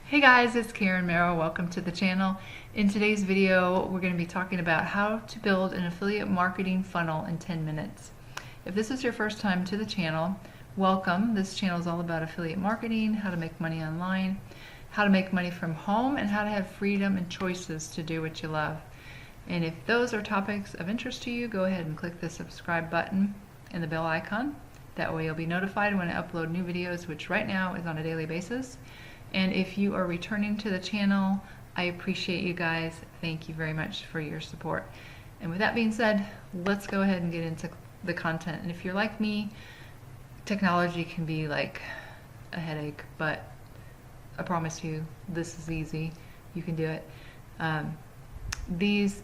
Hey guys, it's Karen Marrow. Welcome to the channel. In today's video, we're going to be talking about how to build an affiliate marketing funnel in 10 minutes. If this is your first time to the channel, welcome. This channel is all about affiliate marketing, how to make money online, how to make money from home, and how to have freedom and choices to do what you love. And if those are topics of interest to you, go ahead and click the subscribe button and the bell icon. That way you'll be notified when I upload new videos, which right now is on a daily basis. And if you are returning to the channel, I appreciate you guys. Thank you very much for your support. And with that being said, let's go ahead and get into the content. And if you're like me, technology can be like a headache, but I promise you, this is easy. You can do it. These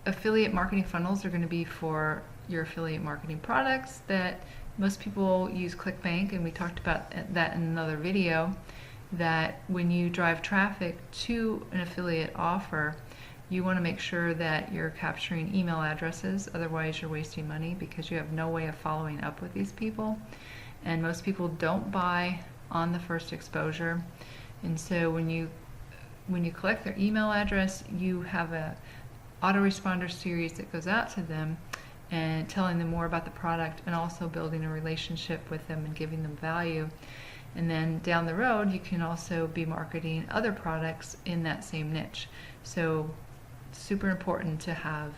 affiliate marketing funnels are going to be for your affiliate marketing products that most people use Clickbank, and we talked about that in another video. That when you drive traffic to an affiliate offer, you want to make sure that you're capturing email addresses, otherwise you're wasting money because you have no way of following up with these people. And most people don't buy on the first exposure. And so when you collect their email address, you have a autoresponder series that goes out to them and telling them more about the product and also building a relationship with them and giving them value. And then down the road, you can also be marketing other products in that same niche. So super important to have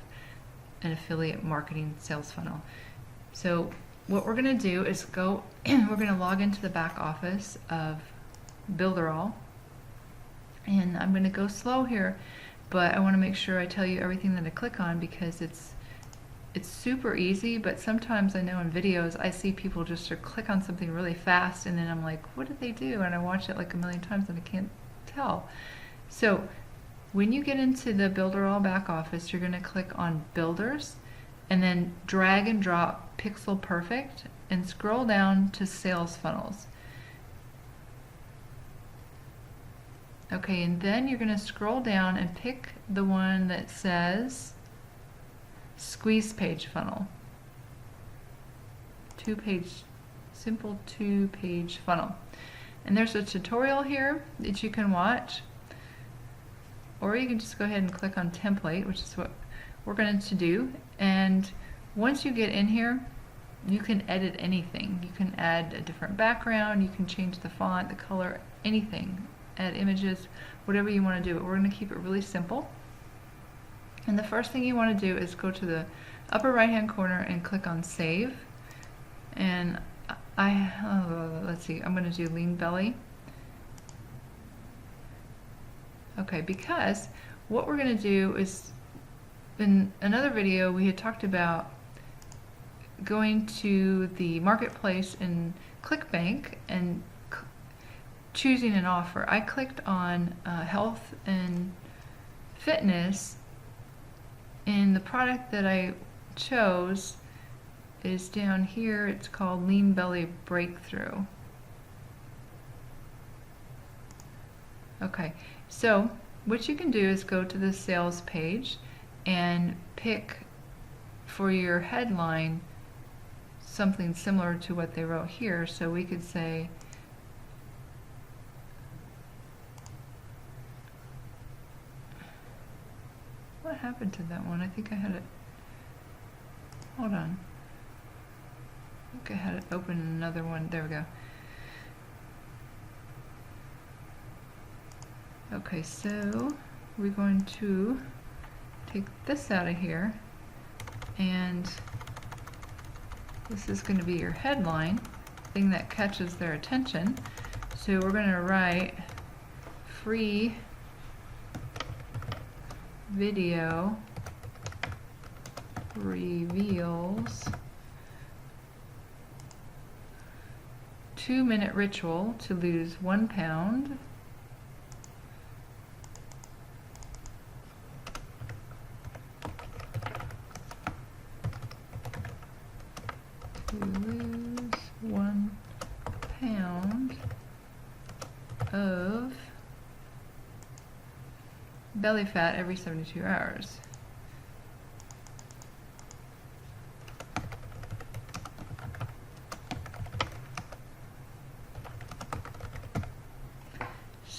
an affiliate marketing sales funnel. So what we're going to do is we're going to log into the back office of Builderall. And I'm going to go slow here, but I want to make sure I tell you everything that I click on because it's super easy, but sometimes I know in videos I see people just click on something really fast and then I'm like, what did they do? And I watch it like a million times and I can't tell. So when you get into the Builderall back office, you're going to click on Builders and then drag and drop Pixel Perfect and scroll down to Sales Funnels. Okay, and then you're going to scroll down and pick the one that says Squeeze Page Funnel. Simple two-page funnel. And there's a tutorial here that you can watch, or you can just go ahead and click on Template, which is what we're going to do. And once you get in here, you can edit anything. You can add a different background, you can change the font, the color, anything. Add images, whatever you want to do. But we're going to keep it really simple. And the first thing you want to do is go to the upper right hand corner and click on Save. And let's see, I'm going to do Lean Belly. Okay, because what we're going to do is, in another video we had talked about going to the marketplace in Clickbank and choosing an offer. I clicked on health and fitness, and the product that I chose is down here. It's called Lean Belly Breakthrough. Okay, so what you can do is go to the sales page and pick for your headline something similar to what they wrote here. So we could say what happened to that one? I think I had it. Hold on. I think I had it open another one. There we go. Okay, so we're going to take this out of here, and this is going to be your headline, thing that catches their attention. So we're going to write free video reveals 2-minute ritual to lose 1 pound. To lose 1 pound of belly fat every 72 hours.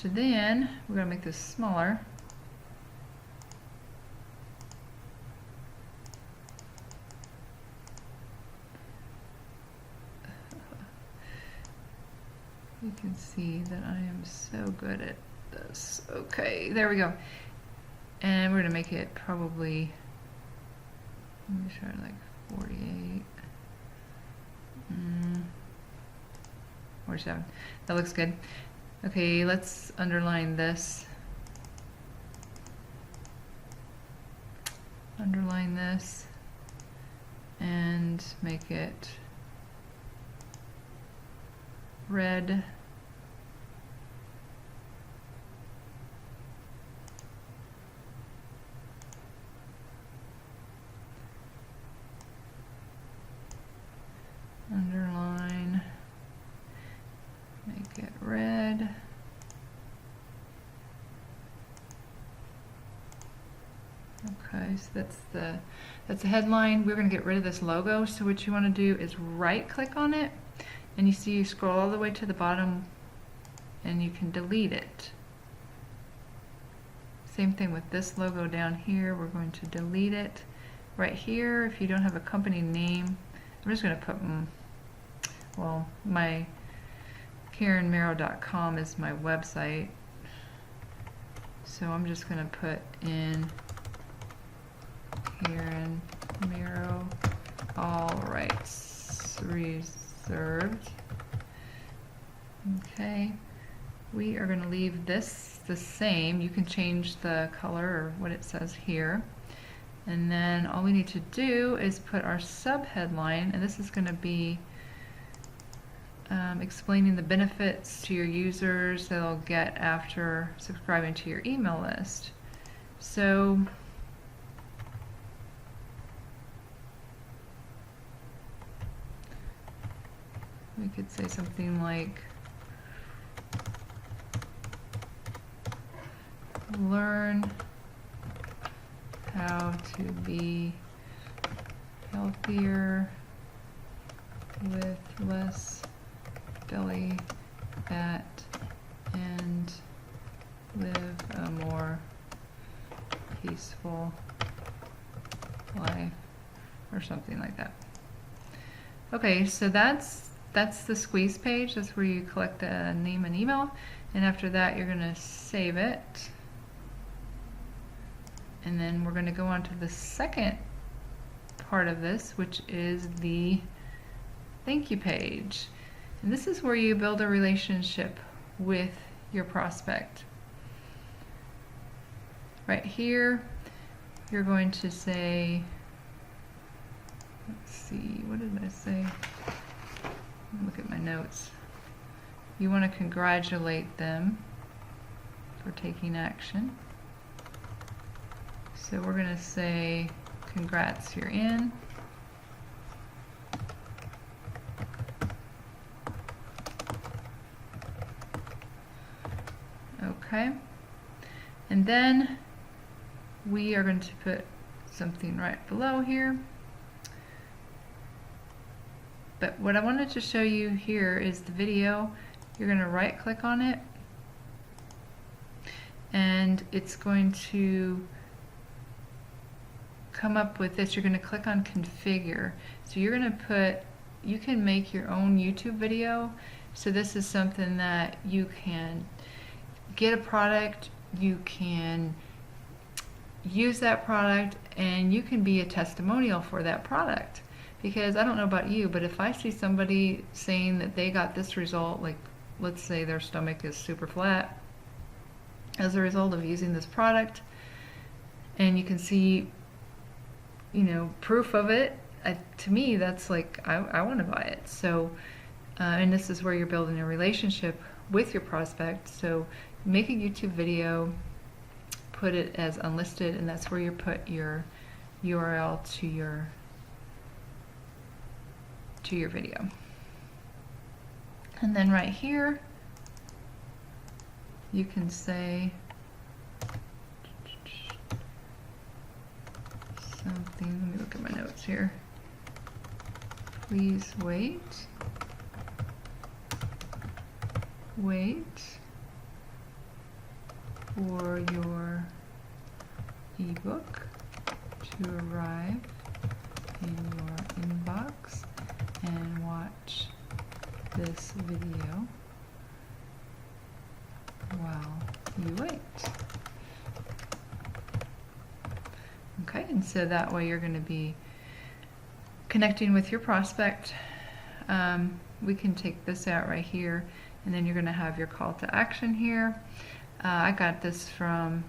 So then we're going to make this smaller. You can see that I am so good at this. Okay, there we go. And we're going to make it probably, let me try like 48. 47. That looks good. Okay, let's underline this. Underline this and make it red. Underline, make it red. Okay, so that's the headline. We're going to get rid of this logo. So what you want to do is right click on it, and you see you scroll all the way to the bottom and you can delete it. Same thing with this logo down here. We're going to delete it. Right here, if you don't have a company name, I'm just going to put, well, my KarenMarrow.com is my website. So I'm just going to put in Karen Marrow, all rights reserved. Okay, we are going to leave this the same. You can change the color or what it says here. And then all we need to do is put our subheadline, and this is going to be explaining the benefits to your users they'll get after subscribing to your email list. So we could say something like, learn how to be healthier with less belly fat and live a more peaceful life, or something like that. Okay, so that's the squeeze page. That's where you collect the name and email, and after that you're going to save it. And then we're going to go on to the second part of this, which is the thank you page. And this is where you build a relationship with your prospect. Right here, you're going to say, let's see, what did I say? Look at my notes. You want to congratulate them for taking action. So we're going to say, congrats, you're in. Okay. And then we are going to put something right below here. But what I wanted to show you here is the video. You're going to right click on it, and it's going to come up with this. You're going to click on configure. So you're going to put, you can make your own YouTube video. So this is something that you can get a product, you can use that product, and you can be a testimonial for that product. Because I don't know about you, but if I see somebody saying that they got this result, like let's say their stomach is super flat as a result of using this product, and you can see, you know, proof of it, to me that's like, I want to buy it. So and this is where you're building a relationship with your prospect. So make a YouTube video, put it as unlisted, and that's where you put your URL to your video. And then right here you can say something, let me look at my notes here. Please wait. for your ebook to arrive in your inbox, and watch this video while you wait. Okay, and so that way you're going to be connecting with your prospect. We can take this out right here, and then you're going to have your call to action here. I got this from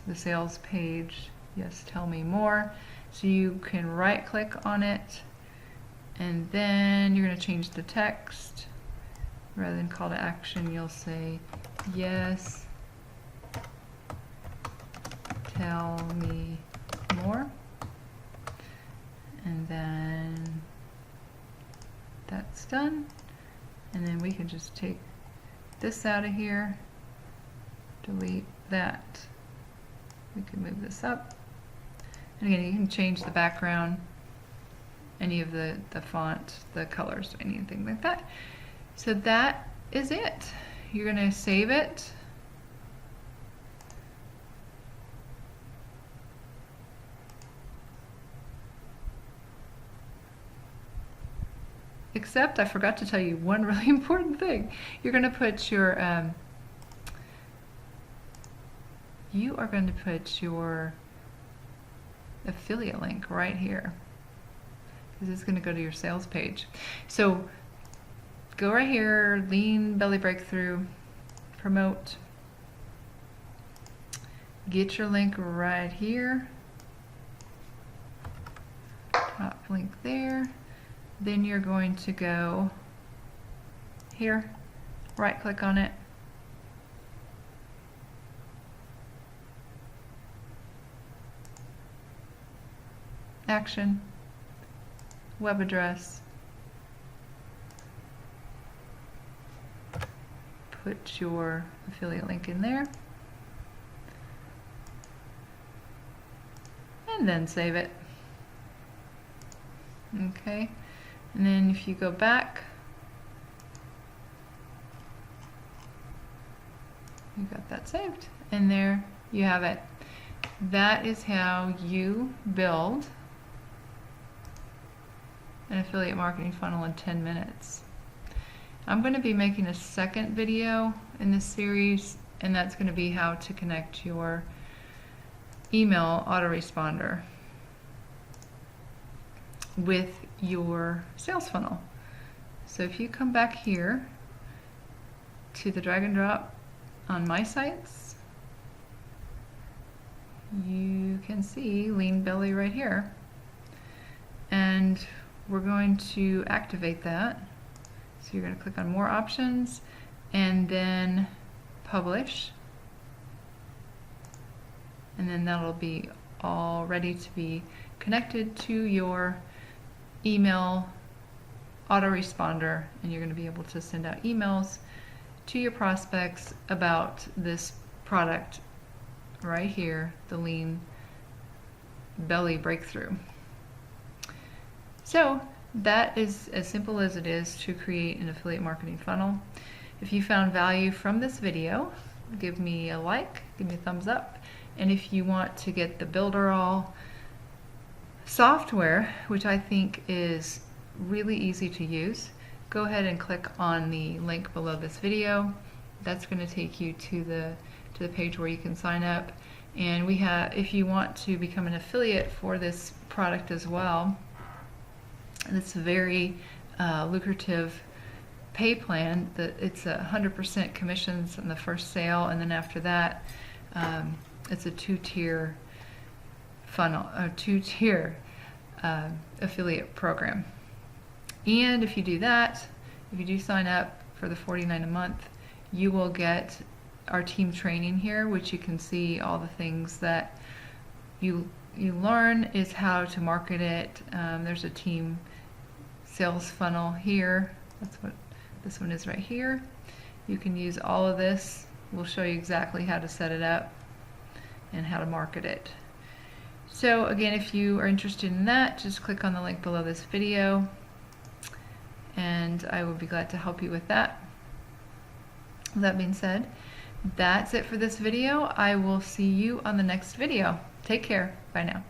the sales page, yes, tell me more. So you can right click on it, and then you're going to change the text. Rather than call to action, you'll say, yes, tell me more. And then that's done. And then we can just take this out of here, delete that. We can move this up. And again, you can change the background, any of the font, the colors, anything like that. So that is it. You're going to save it. Except I forgot to tell you one really important thing. You're going to put your you are going to put your affiliate link right here, because it's going to go to your sales page. So go right here, Lean Belly Breakthrough, promote, get your link right here, top link there. Then you're going to go here, right click on it, action, web address, put your affiliate link in there, and then save it. Okay, and then if you go back, you got that saved, and there you have it. That is how you build an affiliate marketing funnel in 10 minutes. I'm going to be making a second video in this series, and that's going to be how to connect your email autoresponder with your sales funnel. So if you come back here to the drag and drop on My Sites, you can see Lean Belly right here, and we're going to activate that. So you're going to click on more options and then publish, and then that'll be all ready to be connected to your email autoresponder, and you're going to be able to send out emails to your prospects about this product right here, the Lean Belly Breakthrough. So that is as simple as it is to create an affiliate marketing funnel. If you found value from this video, give me a like, give me a thumbs up, and if you want to get the Builderall software, which I think is really easy to use, go ahead and click on the link below this video. That's going to take you to the page where you can sign up. And we have, if you want to become an affiliate for this product as well, it's a very lucrative pay plan. It's 100% commissions on the first sale, and then after that, it's a two-tier funnel, a two-tier affiliate program. And if you do that, if you do sign up for the $49 a month, you will get our team training here, which you can see all the things that you learn is how to market it. There's a team sales funnel here. That's what this one is right here. You can use all of this. We'll show you exactly how to set it up and how to market it. So again, if you are interested in that, just click on the link below this video, and I will be glad to help you with that. With that being said, That's it for this video. I will see you on the next video. Take care. Bye now.